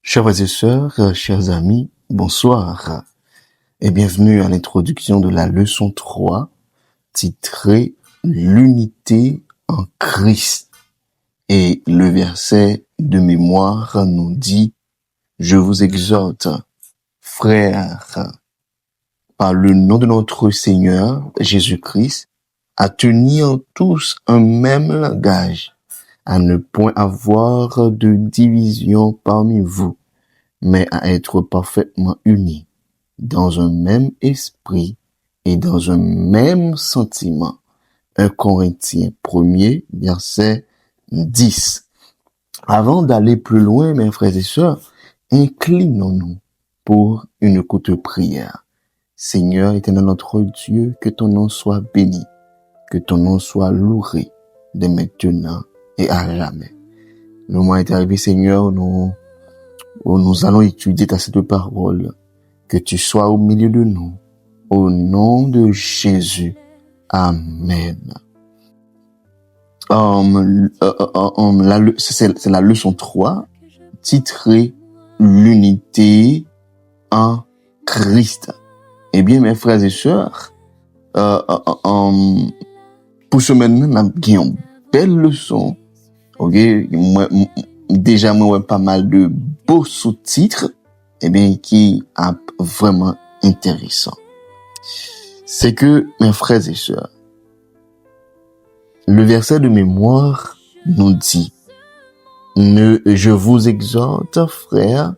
Chers frères et sœurs, chers amis, bonsoir et bienvenue à l'introduction de la leçon 3 titrée L'unité en Christ. Et le verset de mémoire nous dit: Je vous exhorte, frères, par le nom de notre Seigneur Jésus-Christ, à tenir tous un même langage, à ne point avoir de division parmi vous, mais à être parfaitement unis dans un même esprit et dans un même sentiment. 1 Corinthiens 1er, verset 10. Avant d'aller plus loin, mes frères et sœurs, inclinons-nous pour une courte prière. Seigneur éternel notre Dieu, que ton nom soit béni, que ton nom soit loué de maintenant et à jamais. Le moment est arrivé, Seigneur, où nous allons étudier ta sainte parole. Que tu sois au milieu de nous. Au nom de Jésus. Amen. C'est la leçon 3, titrée L'unité en Christ. Eh bien, mes frères et sœurs, pour ce maintenant, nous avons une belle leçon. Ok, déjà, moi, pas mal de beaux sous-titres, eh bien, qui est vraiment intéressant. C'est que, mes frères et sœurs, le verset de mémoire nous dit: Je vous exhorte, frères,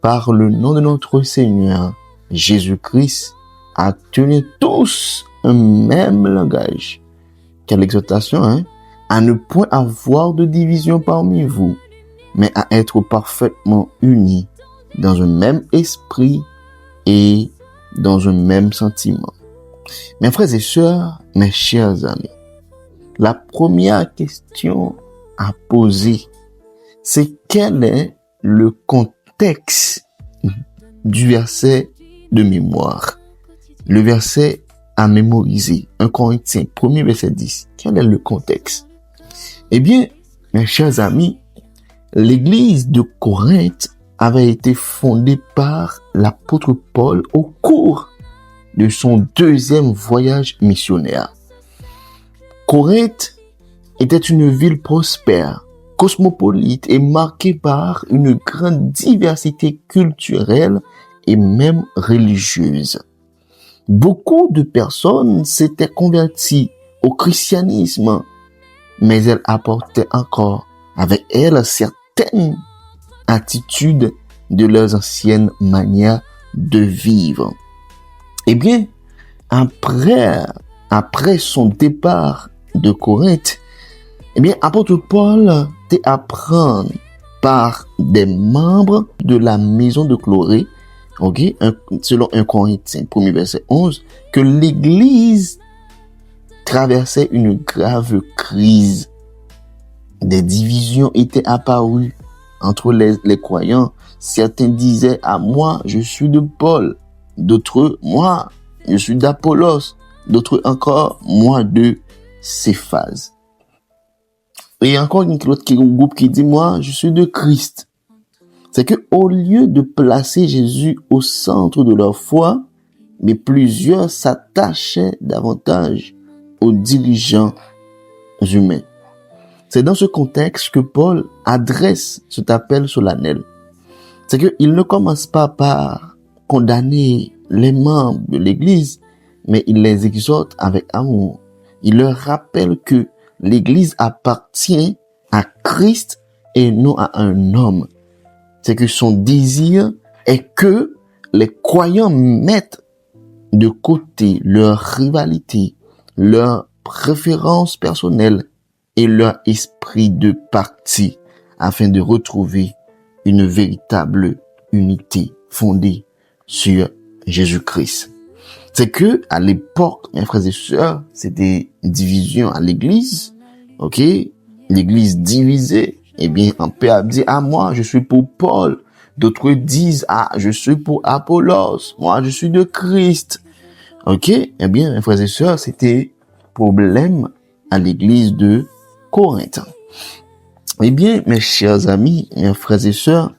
par le nom de notre Seigneur Jésus-Christ, à tenir tous un même langage. Quelle exhortation, hein? À ne point avoir de division parmi vous, mais à être parfaitement unis dans un même esprit et dans un même sentiment. Mes frères et sœurs, mes chers amis, la première question à poser, c'est quel est le contexte du verset de mémoire? Le verset à mémoriser, 1 Corinthiens 1er verset 10. Quel est le contexte? Eh bien, mes chers amis, l'église de Corinthe avait été fondée par l'apôtre Paul au cours de son deuxième voyage missionnaire. Corinthe était une ville prospère, cosmopolite et marquée par une grande diversité culturelle et même religieuse. Beaucoup de personnes s'étaient converties au christianisme, mais elles apportaient encore avec elles certaines attitudes de leurs anciennes manières de vivre. Eh bien, après son départ de Corinthe, eh bien, apôtre Paul te apprend par des membres de la maison de Chloé, selon 1 Corinthiens 1er verset 11, que l'église traversait une grave crise. Des divisions étaient apparues entre les croyants. Certains disaient: à moi, je suis de Paul. D'autres, moi, je suis d'Apollos. D'autres encore, moi de Céphase. Et encore un groupe qui dit: moi, je suis de Christ. C'est que au lieu de placer Jésus au centre de leur foi, mais plusieurs s'attachaient davantage aux dirigeants humains. C'est dans ce contexte que Paul adresse cet appel solennel. C'est qu'il ne commence pas par condamner les membres de l'Église, mais il les exhorte avec amour. Il leur rappelle que l'Église appartient à Christ et non à un homme. C'est que son désir est que les croyants mettent de côté leur rivalité, leur préférence personnelle et leur esprit de parti afin de retrouver une véritable unité fondée sur Jésus-Christ. C'est que à l'époque, mes frères et sœurs, c'était une division à l'église, l'église divisée. Eh bien, on peut dire: ah, moi, je suis pour Paul. D'autres disent: ah, je suis pour Apollos. Moi, je suis de Christ. Eh bien, mes frères et sœurs, c'était problème à l'église de Corinthe. Eh bien, mes chers amis, mes frères et sœurs,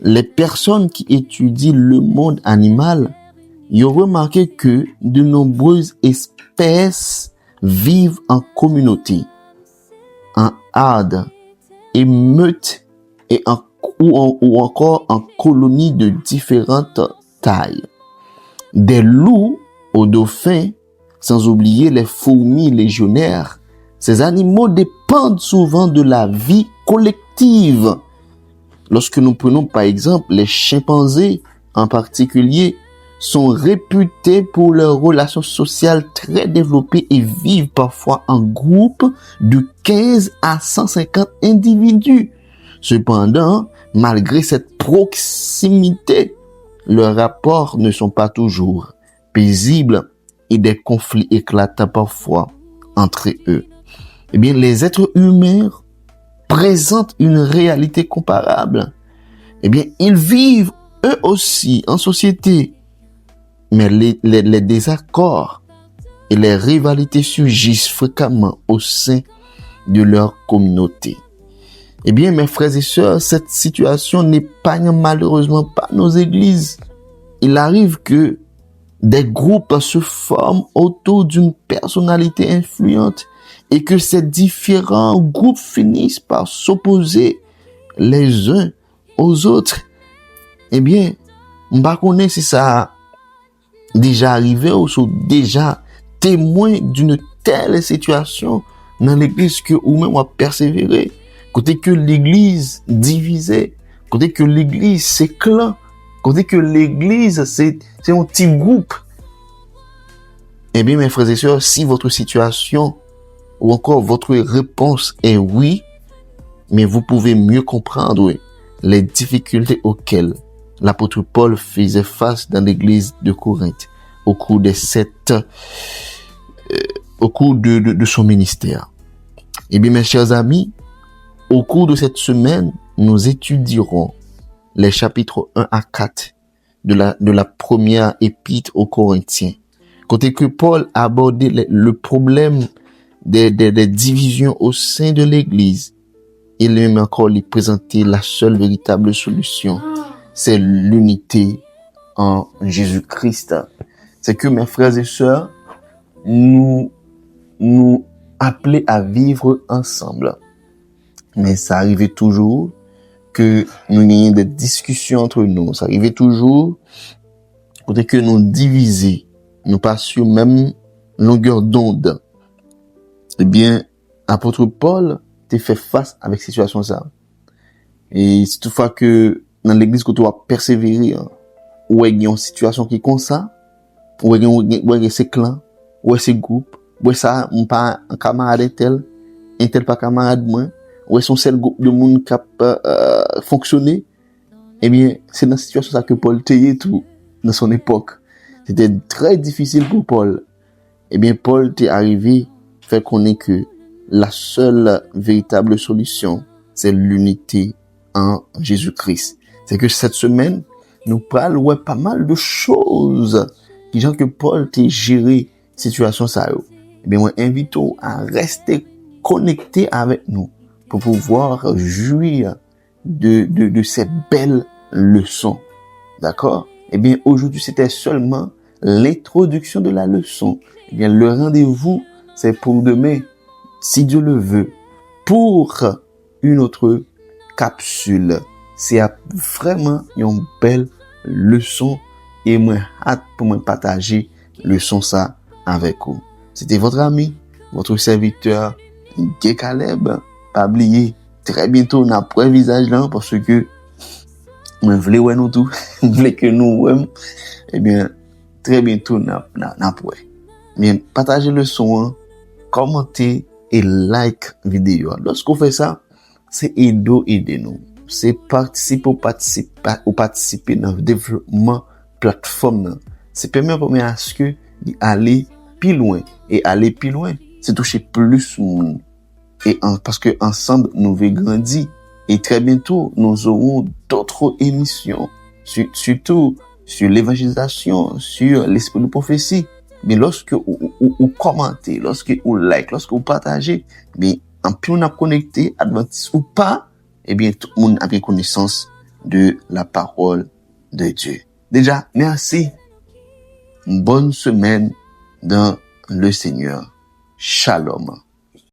les personnes qui étudient le monde animal, ils ont remarqué que de nombreuses espèces vivent en communauté, en herde, et meute, ou encore en colonies de différentes tailles. Des loups aux dauphins, sans oublier les fourmis légionnaires. Ces animaux dépendent souvent de la vie collective. Lorsque nous prenons par exemple les chimpanzés en particulier, sont réputés pour leurs relations sociales très développées et vivent parfois en groupe de 15 à 150 individus. Cependant, malgré cette proximité, leurs rapports ne sont pas toujours paisibles et des conflits éclatent parfois entre eux. Eh bien, les êtres humains présentent une réalité comparable. Eh bien, ils vivent eux aussi en société, mais les désaccords et les rivalités surgissent fréquemment au sein de leur communauté. Eh bien, mes frères et sœurs, cette situation n'épargne malheureusement pas nos églises. Il arrive que des groupes se forment autour d'une personnalité influente et que ces différents groupes finissent par s'opposer les uns aux autres. Eh bien, on ne connaît si ça a déjà arrivé ou sont déjà témoins d'une telle situation dans l'église que ou même on persévérer. Côté que l'église divisée, côté que l'église c'est clan, côté que l'église c'est un petit groupe. Eh bien, mes frères et sœurs, si votre situation ou encore votre réponse est oui, mais vous pouvez mieux comprendre les difficultés auxquelles l'apôtre Paul faisait face dans l'église de Corinthe au cours de son ministère. Eh bien, mes chers amis, au cours de cette semaine, nous étudierons les chapitres 1 à 4 de la première épître aux Corinthiens. Côté que Paul a abordé le problème des divisions au sein de l'église, il même encore lui présenter la seule véritable solution. C'est l'unité en Jésus-Christ. C'est que mes frères et sœurs, nous appelés à vivre ensemble. Mais ça arrivait toujours que nous ayons des discussions entre nous. Ça arrivait toujours que nous divisions, nous pas sur même longueur d'onde. Eh bien, apôtre Paul t'a fait face avec cette situation ça. Et c'est toutefois que dans l'église que tu vas persévérer, ou il y a une situation qui est comme ça, ou il y a ces clans, ou ces groupes, ou ça, on pas un camarade un tel pas camarade moi, ou son seul groupe de monde qui a fonctionné. Eh bien, c'est dans cette situation ça que Paul t'ayait tout dans son époque. C'était très difficile pour Paul. Eh bien, Paul t'est arrivé fait connaître que la seule véritable solution, c'est l'unité en Jésus-Christ. C'est que cette semaine, nous parlons pas mal de choses qui genre que Paul t'a géré situation ça. Eh bien, moi invite à rester connecté avec nous pour pouvoir jouir de ces belles leçons. D'accord? Eh bien, aujourd'hui, c'était seulement l'introduction de la leçon. Eh bien, le rendez-vous, c'est pour demain, si Dieu le veut, pour une autre capsule. C'est vraiment une belle leçon et moi hâte pour me partager leçon ça avec vous. C'était votre ami, votre serviteur, Guy Caleb. Pas oublier, très bientôt, on a un visage là parce que je voulais ouais nous tout, je voulais que nous eh bien, très bientôt, on pour. Bien, partagez le son, commentez et like vidéo. Lorsqu'on fait ça, c'est aider nous. C'est participer ou participer dans le développement plateforme. C'est permettre à ce que aller plus loin et aller plus loin, c'est toucher plus de monde. Et parce que ensemble nous allons grandir et très bientôt nous aurons d'autres émissions surtout sur l'évangélisation, sur l'esprit de prophétie. Mais lorsque vous commentez, lorsque vous like, lorsque vous partagez, mais en plus on a connecté, adventiste ou pas, eh bien tout le monde a bien connaissance de la parole de Dieu. Déjà, merci. Bonne semaine dans le Seigneur. Shalom.